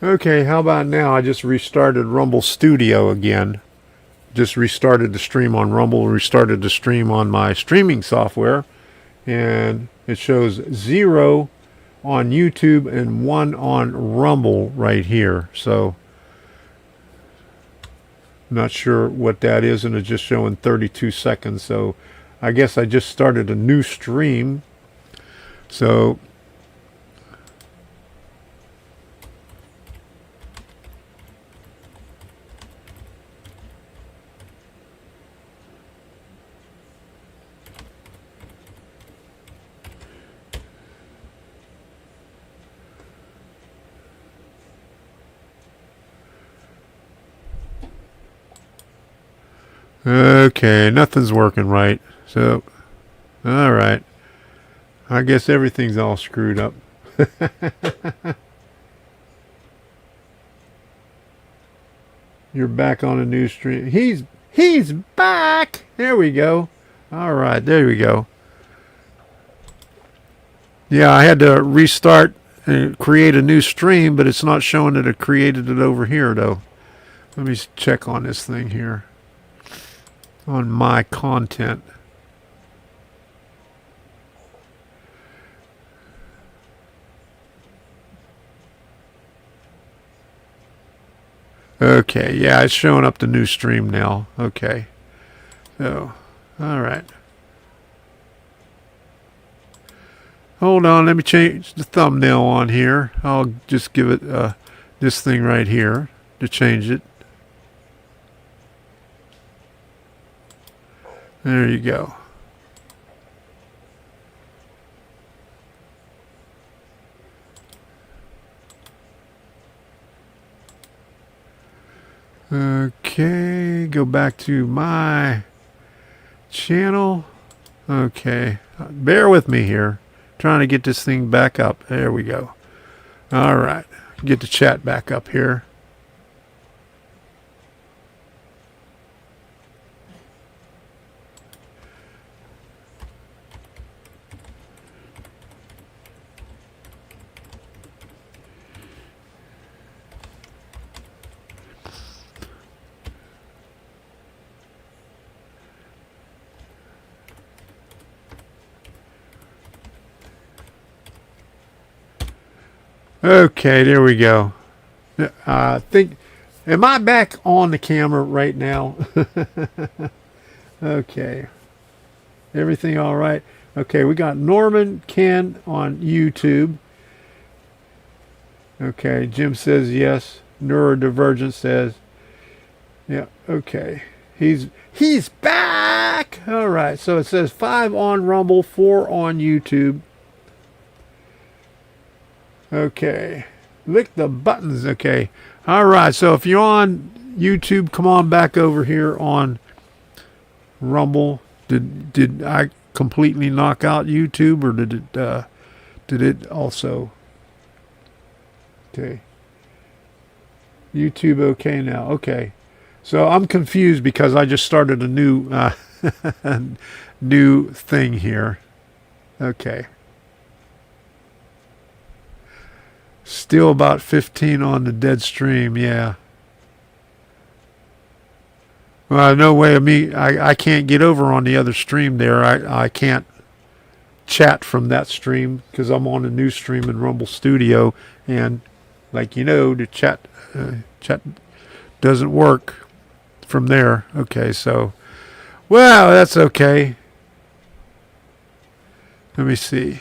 Okay, how about now? I just restarted Rumble Studio again. Just restarted the stream on Rumble, restarted the stream on my streaming software, and it shows 0 on YouTube and 1 on Rumble right here. So I'm not sure what that is, and it's just showing 32 seconds. So I guess I just started a new stream. So okay, nothing's working right. So, all right. I guess everything's all screwed up. You're back on a new stream. He's back. There we go. All right, there we go. Yeah, I had to restart and create a new stream, but it's not showing that it created it over here, though. Let me check on this thing here. On my content. Okay, yeah, it's showing up the new stream now. Okay. So, all right. Hold on, let me change the thumbnail on here. I'll just give it this thing right here to change it. There you go. Okay, go back to my channel. Okay, bear with me here. Trying to get this thing back up. There we go. All right, get the chat back up here. Okay, there we go. I think, am I back on the camera right now? Okay. Everything all right? Okay, we got Norman Ken on YouTube. Okay, Jim says yes. Neurodivergent says, yeah, okay. He's back! All right, so it says 5 on Rumble, 4 on YouTube. Okay. Lick the buttons. Okay. All right. So if you're on YouTube, come on back over here on Rumble. Did I completely knock out YouTube, or did it also? Okay. YouTube okay now. Okay. So I'm confused because I just started a new new thing here. Okay. Still about 15 on the dead stream, yeah. Well, no way of me. I can't get over on the other stream there. I can't chat from that stream because I'm on a new stream in Rumble Studio, and like you know, the chat doesn't work from there. Okay, so well, that's okay. Let me see.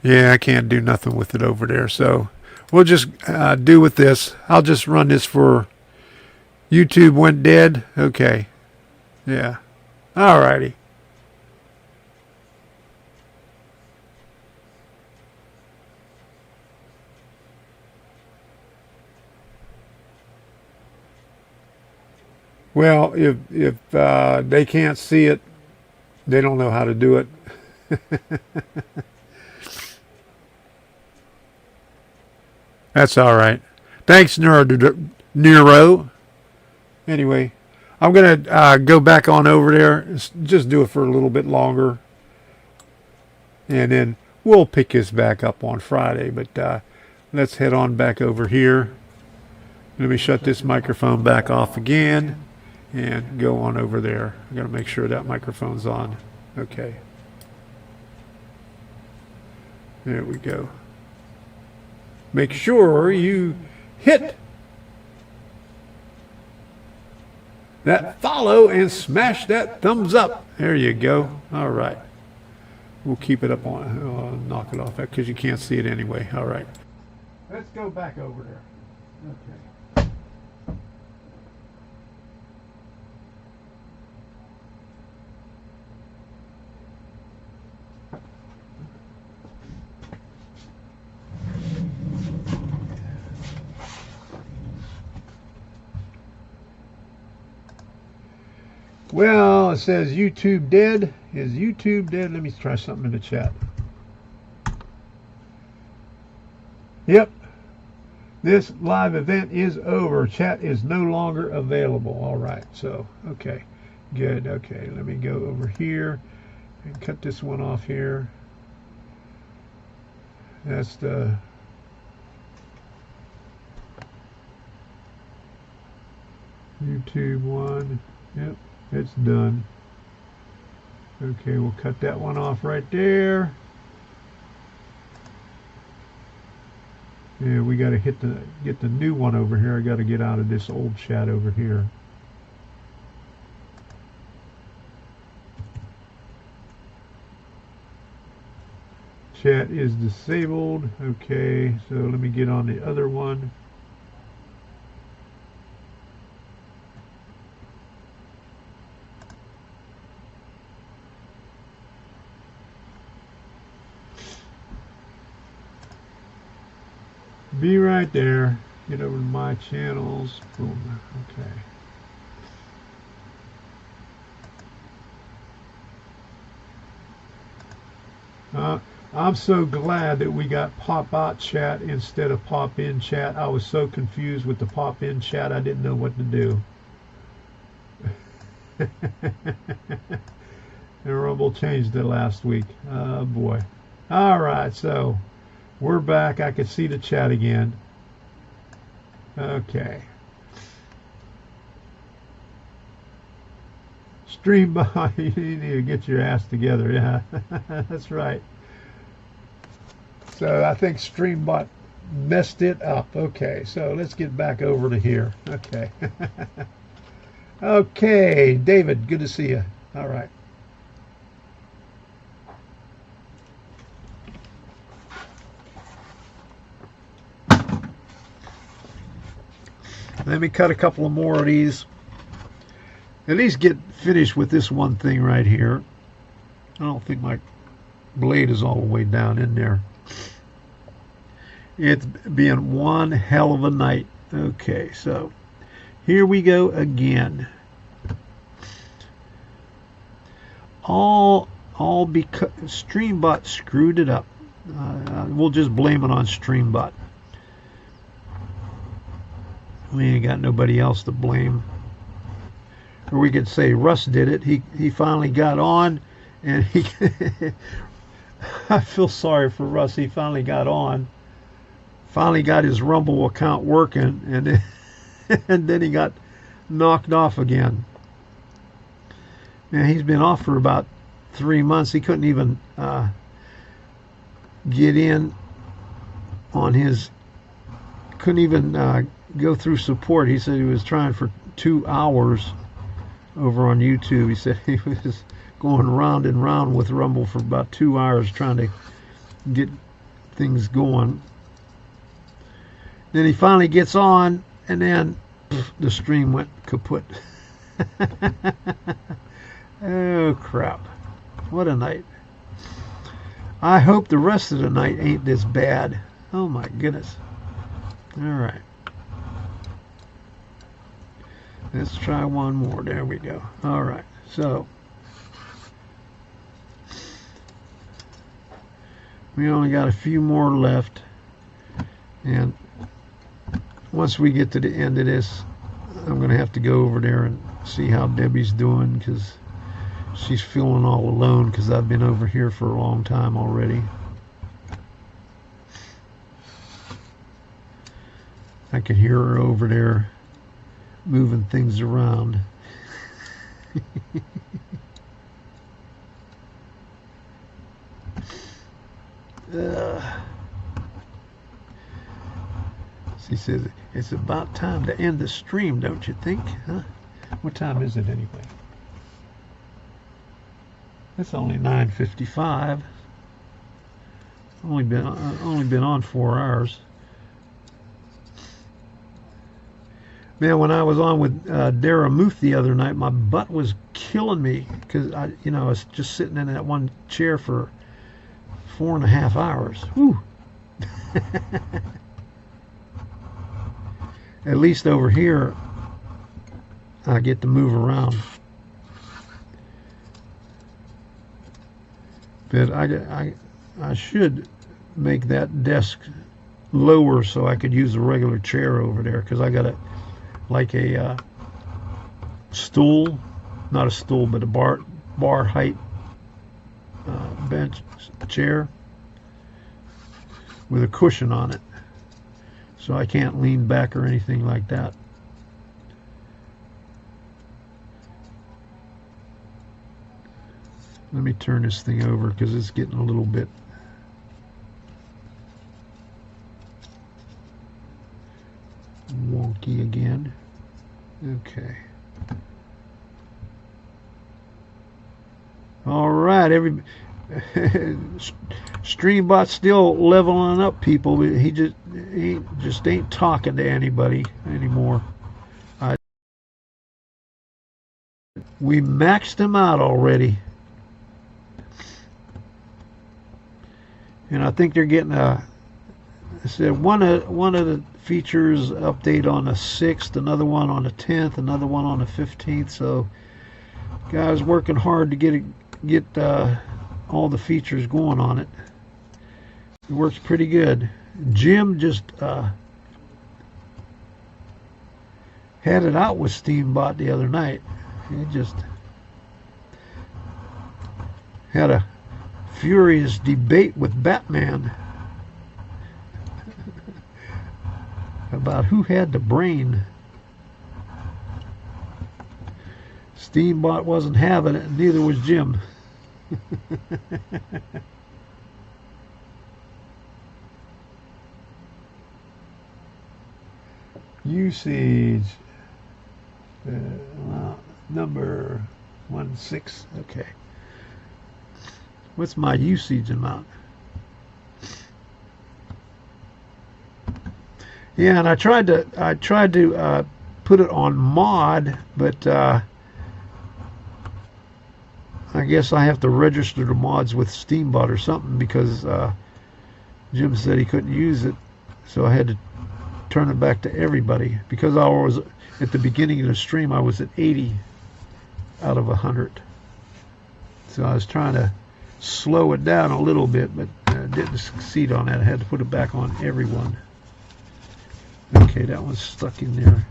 Yeah, I can't do nothing with it over there. So we'll just do with this. I'll just run this for YouTube went dead. Okay. Yeah. All righty. Well, if they can't see it, they don't know how to do it. That's all right. Thanks, Nero. Anyway, I'm going to go back on over there. Just do it for a little bit longer. And then we'll pick this back up on Friday. But let's head on back over here. Let me shut this microphone back off again and go on over there. I got to make sure that microphone's on. Okay. There we go. Make sure you hit that follow and smash that thumbs up. There you go. All right. We'll keep it up on, knock it off because you can't see it anyway. All right. Let's go back over there. Okay. Well, it says YouTube dead. Is YouTube dead? Let me try something in the chat. Yep. This live event is over. Chat is no longer available. All right. So, okay. Good. Okay. Let me go over here and cut this one off here. That's the YouTube one. Yep. It's done. Okay, we'll cut that one off right there. Yeah, we got to get the new one over here. I got to get out of this old chat over here. Chat is disabled. Okay, so let me get on the other one. Be right there. Get over to my channels. Boom. Okay. I'm so glad that we got pop-out chat instead of pop-in chat. I was so confused with the pop-in chat. I didn't know what to do. And Rumble changed it last week. Oh, boy. All right, so we're back. I can see the chat again. Okay. Streambot, you need to get your ass together. Yeah, that's right. So I think Streambot messed it up. Okay, so let's get back over to here. Okay. Okay, David, good to see you. All right. Let me cut a couple of more of these. At least get finished with this one thing right here. I don't think my blade is all the way down in there. It's been one hell of a night. Okay, so here we go again. All because Streambot screwed it up. We'll just blame it on Streambot. We ain't got nobody else to blame. Or we could say Russ did it. He finally got on, and he I feel sorry for Russ. He finally got on, finally got his Rumble account working, and then he got knocked off again. Man, he's been off for about 3 months. He couldn't even get in on his, couldn't even go through support. He said he was trying for 2 hours over on YouTube. He said he was going round and round with Rumble for about 2 hours trying to get things going. Then he finally gets on, and then the stream went kaput. Oh crap, what a night. I hope the rest of the night ain't this bad. Oh my goodness. All right, let's try one more. There we go. All right, so we only got a few more left, and once we get to the end of this, I'm going to have to go over there and see how Debbie's doing, because she's feeling all alone, because I've been over here for a long time already. I can hear her over there moving things around. She says, it's about time to end the stream, don't you think? Huh? What time is it anyway? It's only 9:55. Only been on 4 hours. Man, when I was on with Dara Muth the other night, my butt was killing me, because I was just sitting in that one chair for 4.5 hours. Whew. At least over here, I get to move around. But I should make that desk lower so I could use a regular chair over there, because I got a stool, not a stool, but a bar height bench chair with a cushion on it, so I can't lean back or anything like that. Let me turn this thing over, because it's getting a little bit wonky again. Okay. All right, Streambot's still leveling up, people. He just ain't talking to anybody anymore. We maxed him out already, and I think they're getting I said one of the features update on the 6th, another one on the 10th, another one on the 15th. So guys working hard to get all the features going on it. It works pretty good. Jim just had it out with Steambot the other night. He just had a furious debate with Batman about who had the brain. Steambot wasn't having it, and neither was Jim. Usage number 16. Okay. What's my usage amount? Yeah, and I tried to put it on mod, but I guess I have to register the mods with Steambot or something, because Jim said he couldn't use it, so I had to turn it back to everybody, because I was at the beginning of the stream, I was at 80 out of 100. So I was trying to slow it down a little bit, but didn't succeed on that. I had to put it back on everyone. Okay, that one's stuck in there.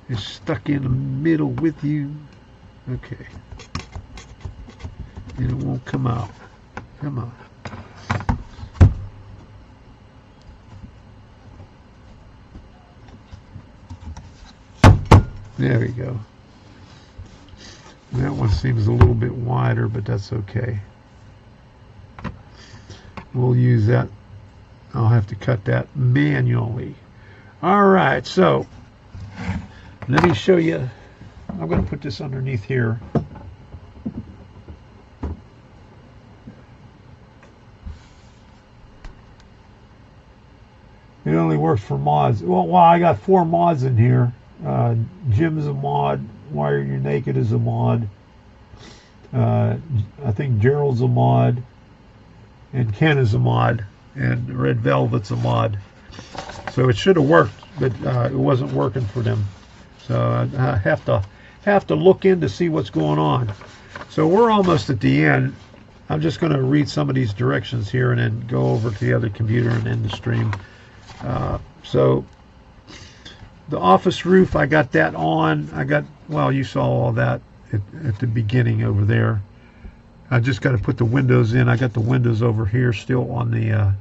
It's stuck in the middle with you. Okay. And it won't come out. Come on. There we go. That one seems a little bit wider, but that's okay. We'll use that. I'll have to cut that manually. All right, so let me show you. I'm going to put this underneath here. It only works for mods. Well, I got 4 mods in here. Jim is a mod. Wire You're Naked is a mod. I think Gerald's a mod. And Ken is a mod. And Red Velvet's a mod. So it should have worked, but it wasn't working for them. So I have to look in to see what's going on. So we're almost at the end. I'm just going to read some of these directions here and then go over to the other computer and end the stream. So the office roof, I got that on. Well, you saw all that at the beginning over there. I just got to put the windows in. I got the windows over here still on the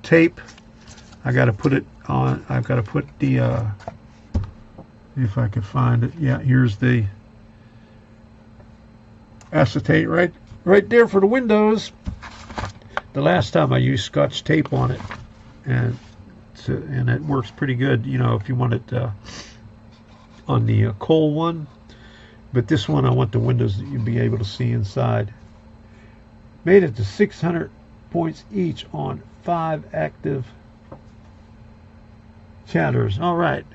tape. I got to put it on. I've got to put the, if I could find it. Yeah, here's the acetate right there for the windows. The last time I used Scotch tape on it, and it works pretty good, you know, if you want it on the coal one. But this one, I want the windows that you'll be able to see inside. Made it to 600 points each on 5 active chatters. All right,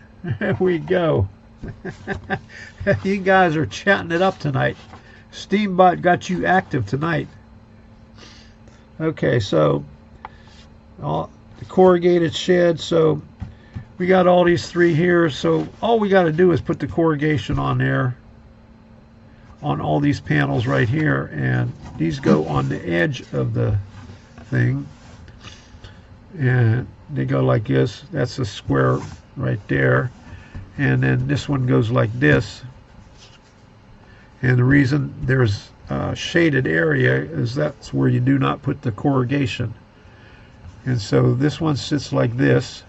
there we go. You guys are chatting it up tonight. Steambot got you active tonight. Okay, so the corrugated shed. So we got all these 3 here. So all we got to do is put the corrugation on there, on all these panels right here, and these go on the edge of the thing, and they go like this. That's a square right there, and then this one goes like this. And the reason there's a shaded area is that's where you do not put the corrugation. And so this one sits like this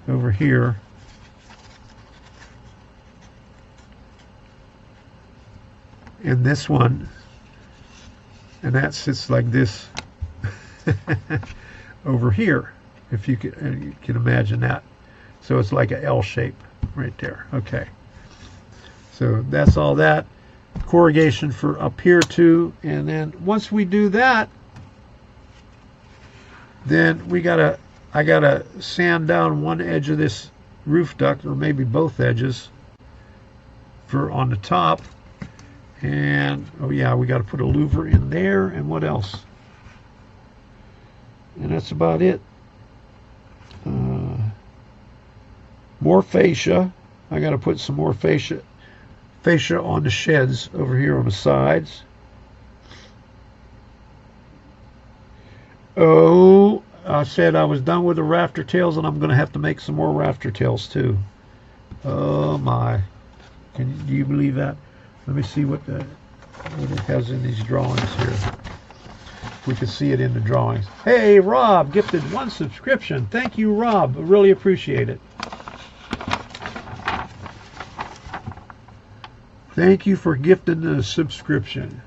over here. And this one, and that sits like this over here, if you can imagine that. So it's like an L shape right there. Okay, so that's all that. Corrugation for up here too. And then once we do that, then I gotta sand down one edge of this roof duct, or maybe both edges, for on the top. And oh yeah, we got to put a louver in there. And what else? And that's about it. More fascia. I got to put some more fascia on the sheds over here on the sides. Oh, I said I was done with the rafter tails, and I'm going to have to make some more rafter tails too. Oh my. Do you believe that? Let me see what it has in these drawings here. We can see it in the drawings. Hey, Rob gifted 1 subscription. Thank you, Rob. I really appreciate it. Thank you for gifting the subscription.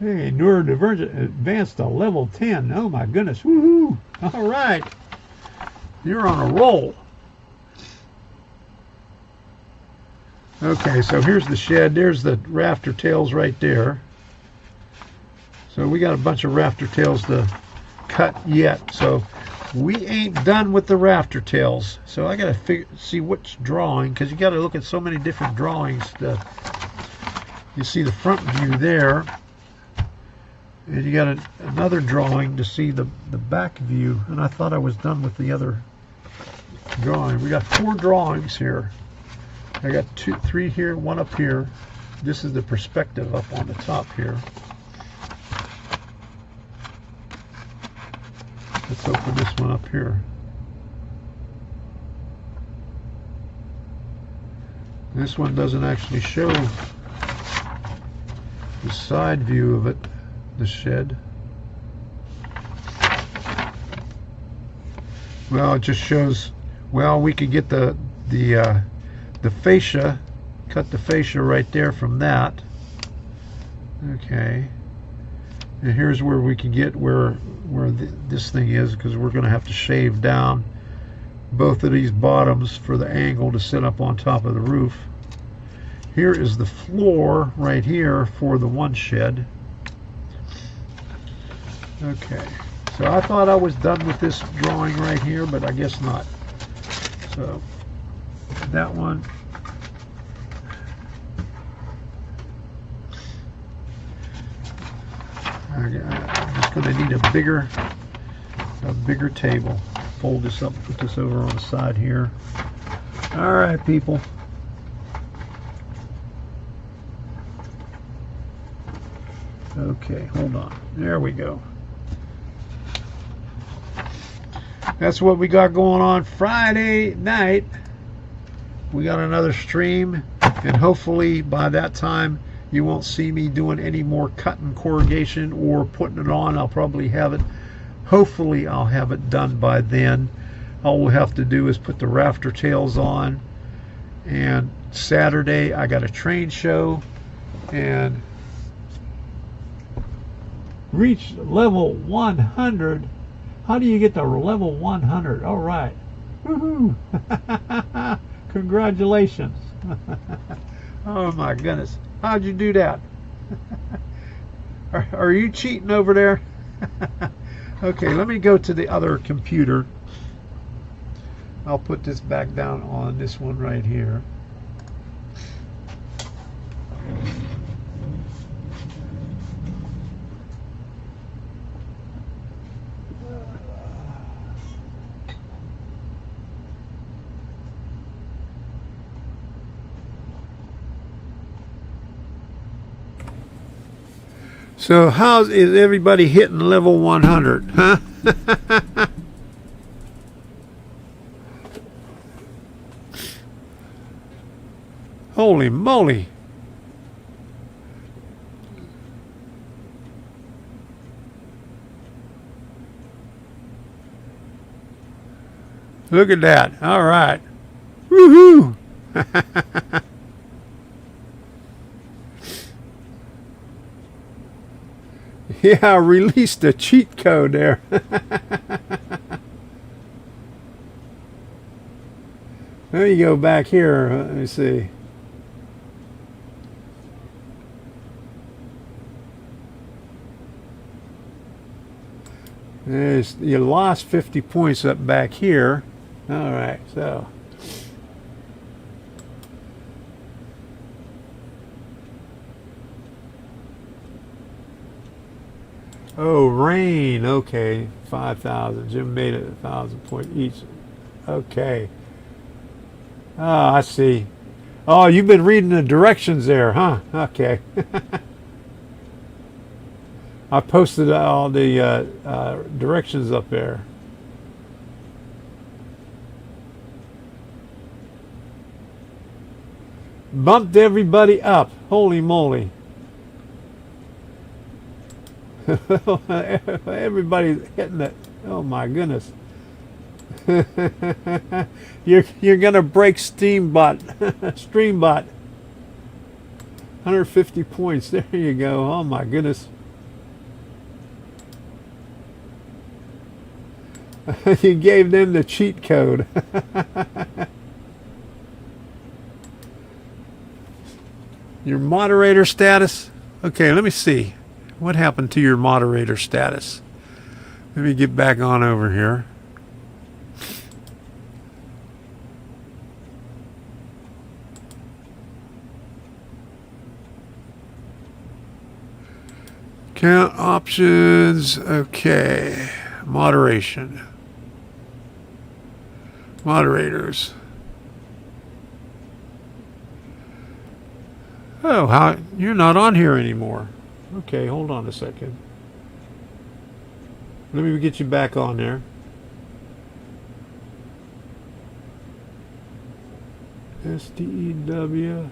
Hey, neurodivergent advanced to level 10. Oh my goodness. Woohoo! All right. You're on a roll. Okay, so here's the shed. There's the rafter tails right there. So we got a bunch of rafter tails to cut yet. So we ain't done with the rafter tails. So I got to see which drawing, because you got to look at so many different drawings. You see the front view there. And you got another drawing to see the back view. And I thought I was done with the other drawing. We got 4 drawings here. I got 3 here, 1 up here. This is the perspective up on the top here. Let's open this one up here. This one doesn't actually show the side view of it. The shed. Well, it just shows. Well, we could get the fascia, cut the fascia right there from that. Okay. And here's where we can get where this thing is, because we're going to have to shave down both of these bottoms for the angle to sit up on top of the roof. Here is the floor right here for the one shed. Okay, so I thought I was done with this drawing right here, but I guess not. So that one. I'm just going to need a bigger table. Fold this up, put this over on the side here. All right, people. Okay, hold on. There we go. That's what we got going on Friday night. We got another stream, and hopefully by that time you won't see me doing any more cutting corrugation or putting it on. I'll probably have it, hopefully I'll have it done by then. All we'll have to do is put the rafter tails on. And Saturday I got a train show and reach level 100. How do you get to level 100? All right. Woohoo! Congratulations. Oh my goodness. How'd you do that? Are you cheating over there? Okay, let me go to the other computer. I'll put this back down on this one right here. So how is everybody hitting level 100, huh? Holy moly. Look at that. All right. Woohoo. Yeah, I released a cheat code there. Let me go back here. Let me see. You lost 50 points up back here. All right, so. Oh, rain. Okay, 5,000. Jim made it 1,000 point each. Okay. Oh, I see. Oh, you've been reading the directions there, huh? Okay. I posted all the directions up there. Bumped everybody up. Holy moly. Everybody's hitting it. Oh my goodness. You're gonna break Streambot. 150 points. There you go. Oh my goodness. You gave them the cheat code. Your moderator status. Okay, let me see. What happened to your moderator status? Let me get back on over here. Count options. Okay. Moderation. Moderators. Oh, how you're not on here anymore. Okay, hold on a second. Let me get you back on there. STEWRATG.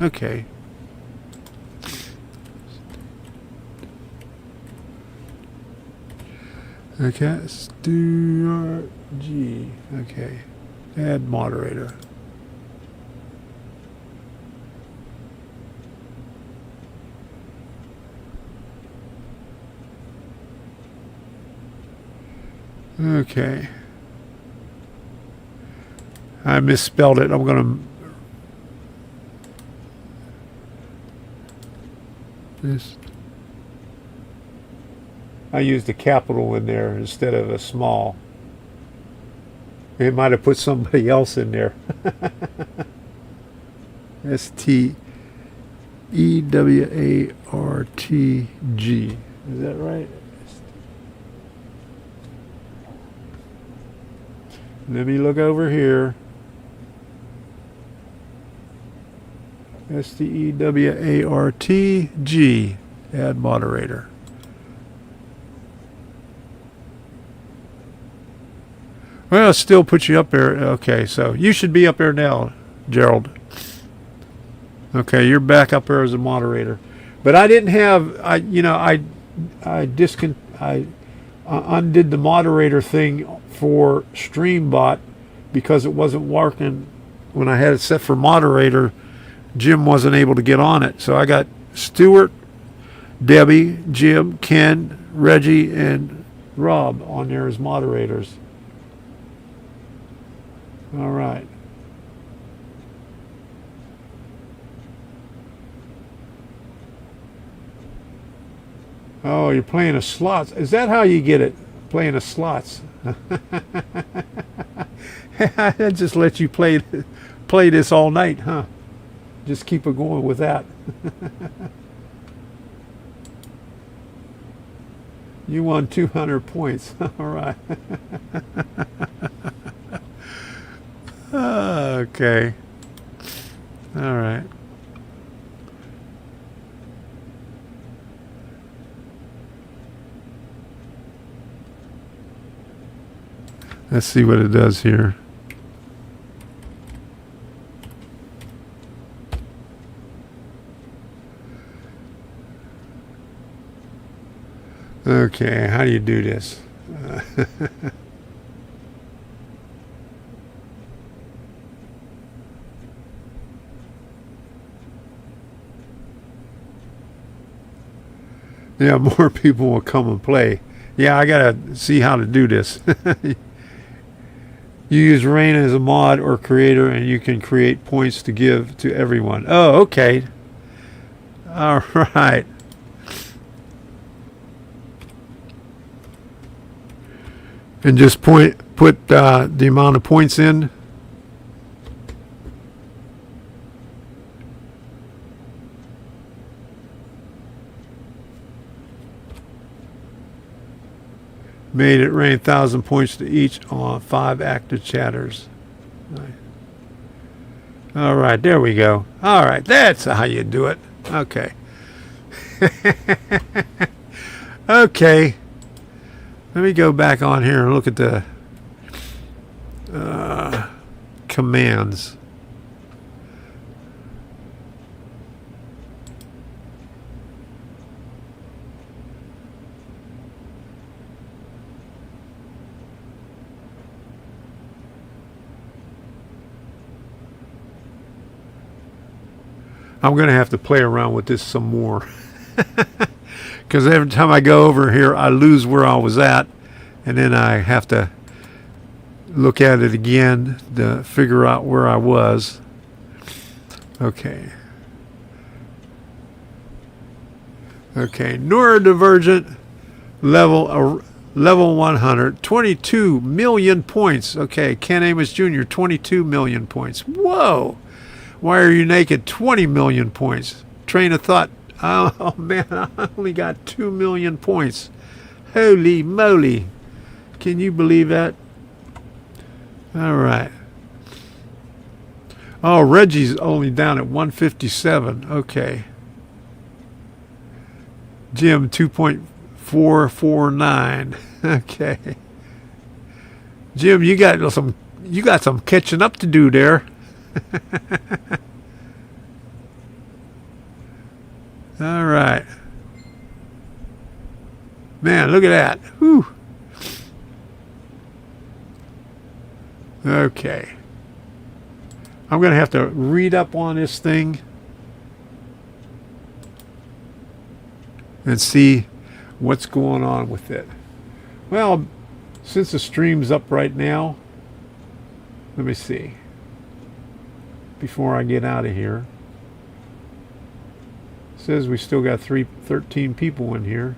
Okay. Okay, Stuart G. Okay. Add moderator. Okay. I misspelled it. I'm going to... I used a capital in there instead of a small. It might have put somebody else in there. STEWARTG. Is that right? Let me look over here. STEWARTG, add moderator. Well, it still puts you up there. Okay, so you should be up there now, Gerald. Okay, you're back up there as a moderator. But I didn't have, I undid the moderator thing for StreamBot because it wasn't working when I had it set for moderator. Jim wasn't able to get on it, so I got Stuart, Debbie, Jim, Ken, Reggie, and Rob on there as moderators. All right. Oh, you're playing a slots. Is that how you get it? Playing a slots. I just let you play this all night, huh? Just keep it going with that. You won 200 points. All right. Okay. All right. Let's see what it does here. Okay, how do you do this? Yeah, more people will come and play. Yeah, I gotta see how to do this. You use Rain as a mod or creator, and you can create points to give to everyone. Oh, okay. All right. And just put the amount of points in. Made it rain 1,000 points to each on 5 active chatters. All right, there we go. All right, that's how you do it. Okay. Okay. Let me go back on here and look at the commands. I'm going to have to play around with this some more. Because every time I go over here, I lose where I was at. And then I have to look at it again to figure out where I was. Okay. Okay, neurodivergent level 100, 22 million points. Okay, Ken Amos Jr., 22 million points. Whoa! Why are you naked? 20 million points. Train of thought. Oh man, I only got 2 million points. Holy moly. Can you believe that? All right. Oh, Reggie's only down at 157. Okay. Jim, 2.449. Okay. Jim, you got some catching up to do there. All right. Man, look at that. Whew. Okay. I'm going to have to read up on this thing and see what's going on with it. Well, since the stream's up right now, let me see. Before I get out of here. It says we still got 13 people in here.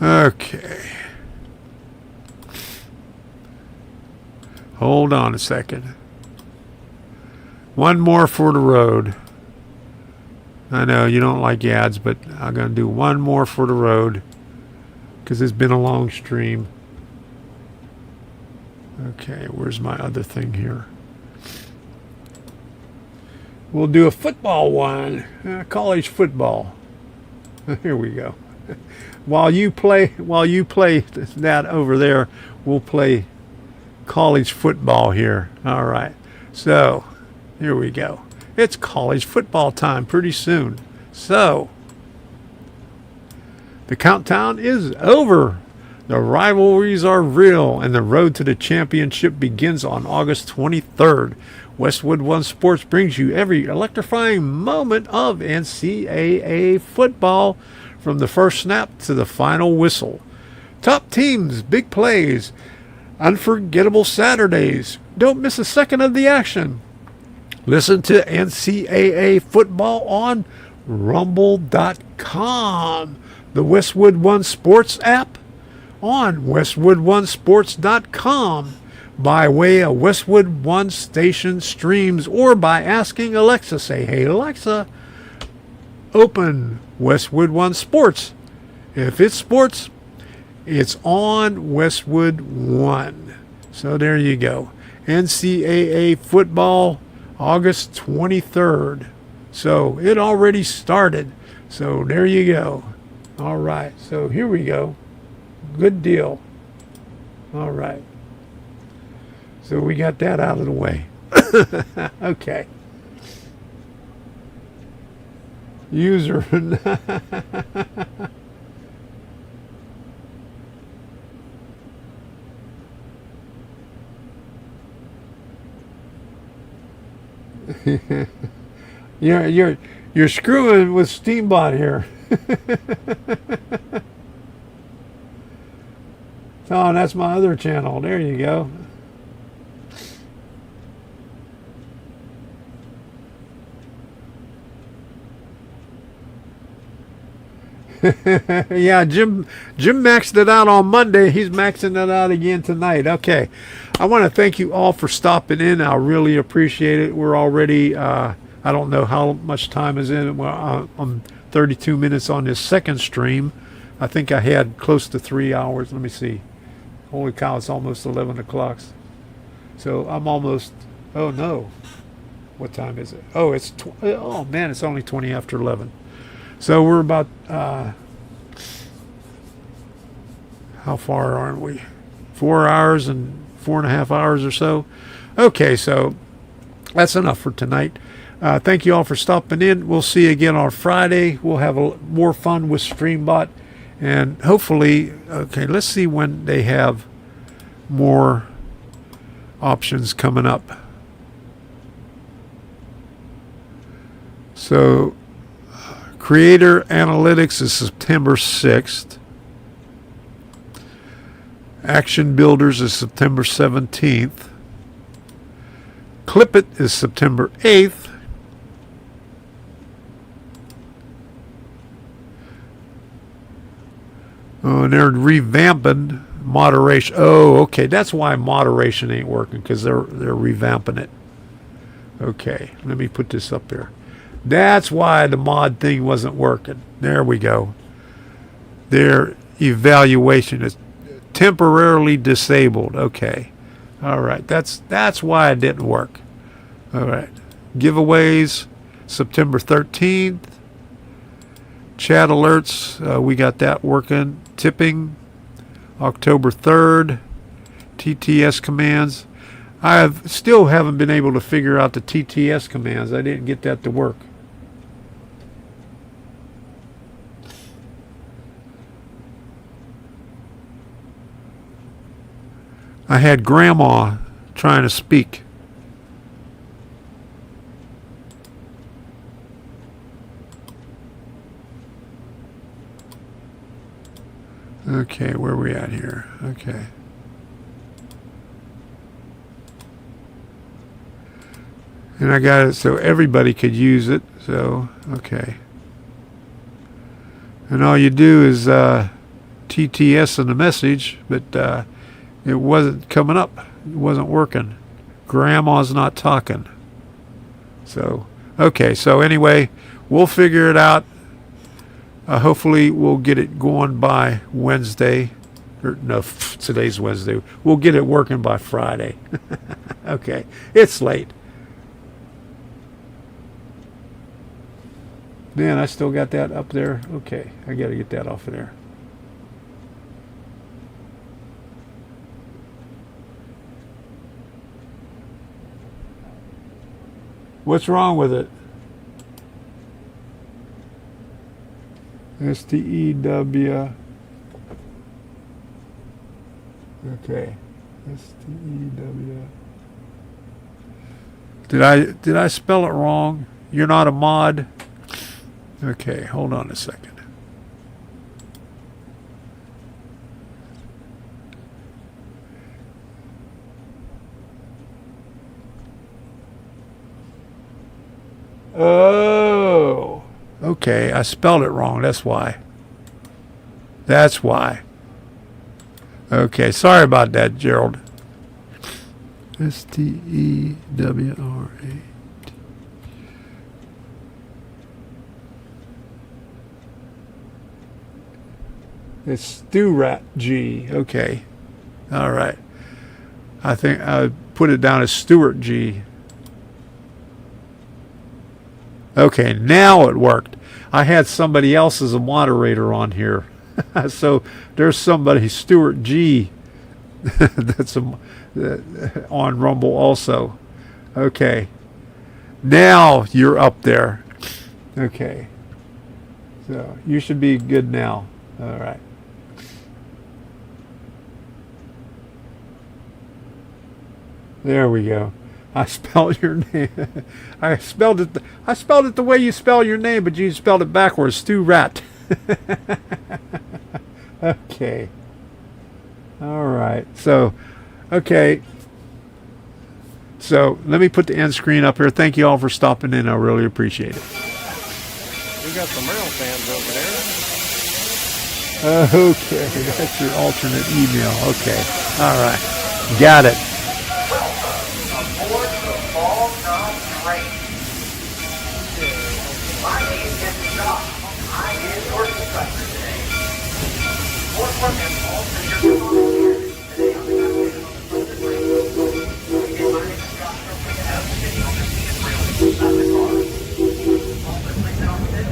Okay. Hold on a second. One more for the road. I know you don't like ads, but I'm going to do one more for the road because it's been a long stream. Okay, where's my other thing here? We'll do a football one, college football. Here we go. While you play that over there, we'll play college football here. All right. So, here we go. It's college football time pretty soon. So, the countdown is over. The rivalries are real, and the road to the championship begins on August 23rd. Westwood One Sports brings you every electrifying moment of NCAA football, from the first snap to the final whistle. Top teams, big plays, unforgettable Saturdays. Don't miss a second of the action. Listen to NCAA football on rumble.com, the Westwood One Sports app, on westwoodonesports.com, by way of Westwood One station streams, or by asking Alexa. Say, hey Alexa, open Westwood One Sports. If it's sports, it's on Westwood One. So there you go. NCAA football, August 23rd. So it already started. So there you go. All right. So here we go. Good deal. All right. So we got that out of the way. Okay. User. You're screwing with Steambot here. Oh, that's my other channel. There you go. Yeah, Jim maxed it out on Monday. He's maxing it out again tonight. Okay. I want to thank you all for stopping in. I really appreciate it. We're already, I don't know how much time is in it. Well, I'm 32 minutes on this second stream. I think I had close to 3 hours. Let me see. Holy cow, it's almost 11 o'clock. So I'm almost, oh no. What time is it? Oh, oh man, it's only 20 after 11. So we're about, how far aren't we? 4 hours and 4.5 hours or so. Okay, so that's enough for tonight. Thank you all for stopping in. We'll see you again on Friday. We'll have more fun with Streambot. And hopefully, okay, let's see when they have more options coming up. So, Creator Analytics is September 6th. Action Builders is September 17th. Clip It is September 8th. Oh, and they're revamping moderation. Oh, okay. That's why moderation ain't working, because they're revamping it. Okay, let me put this up here. That's why the mod thing wasn't working. There we go. Their evaluation is temporarily disabled. Okay. All right. That's why it didn't work. All right. Giveaways, September 13th. Chat alerts, we got that working. Tipping, October 3rd. TTS commands. I still haven't been able to figure out the TTS commands. I didn't get that to work. I had Grandma trying to speak. Okay, where are we at here? Okay. And I got it so everybody could use it. So, okay. And all you do is TTS in the message, but it wasn't coming up. It wasn't working. Grandma's not talking. So, okay. So anyway, we'll figure it out. Hopefully we'll get it going by Wednesday. Or, no, today's Wednesday. We'll get it working by Friday. Okay. It's late. Man, I still got that up there. Okay. I got to get that off of there. What's wrong with it? STEW. Okay. STEW. Did I spell it wrong? You're not a mod? Okay, hold on a second. Oh. Okay, I spelled it wrong. That's why. That's why. Okay, sorry about that, Gerald. STEWRA. It's Stewart G. Okay. All right. I think I put it down as Stewart G. Okay, now it worked. I had somebody else as a moderator on here. So there's somebody, Stewart G, that's on Rumble also. Okay. Now you're up there. Okay. So you should be good now. All right. There we go. I spelled your name. I spelled it the way you spell your name, but you spelled it backwards. Stu Rat. Okay. All right. So, okay. So let me put the end screen up here. Thank you all for stopping in. I really appreciate it. We got some Merrill fans over there. Okay. That's your alternate email. Okay. All right. Got it. Aboard the Fall Train. My name is Scott. I am your instructor today. More work and all for your volunteers. Today I'm going to get on the train. Again, my name is Scott. Don't forget how to get on the rail inside the car. All the place out there.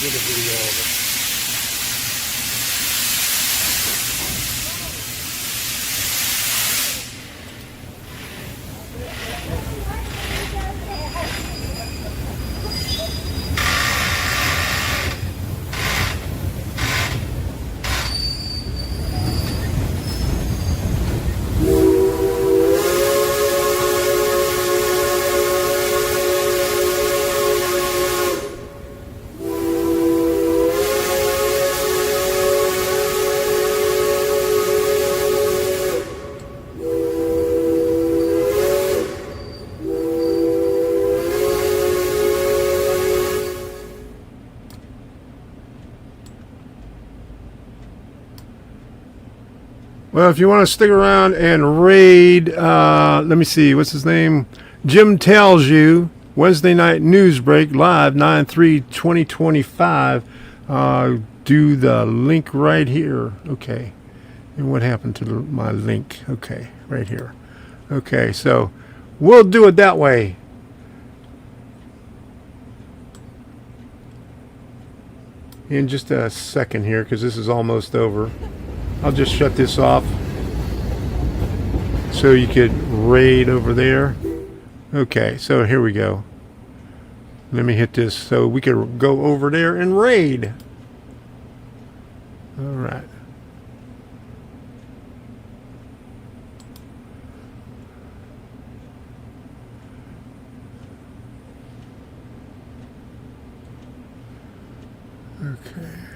get a video of it. Well, if you want to stick around and raid, let me see, what's his name? Jim Tells You, Wednesday night news break, live 9/3/2025. Do the link right here. Okay. And what happened to my link? Okay, right here. Okay, so we'll do it that way. In just a second here, because this is almost over. I'll just shut this off so you could raid over there. Okay, so here we go. Let me hit this so we could go over there and raid. All right. Okay.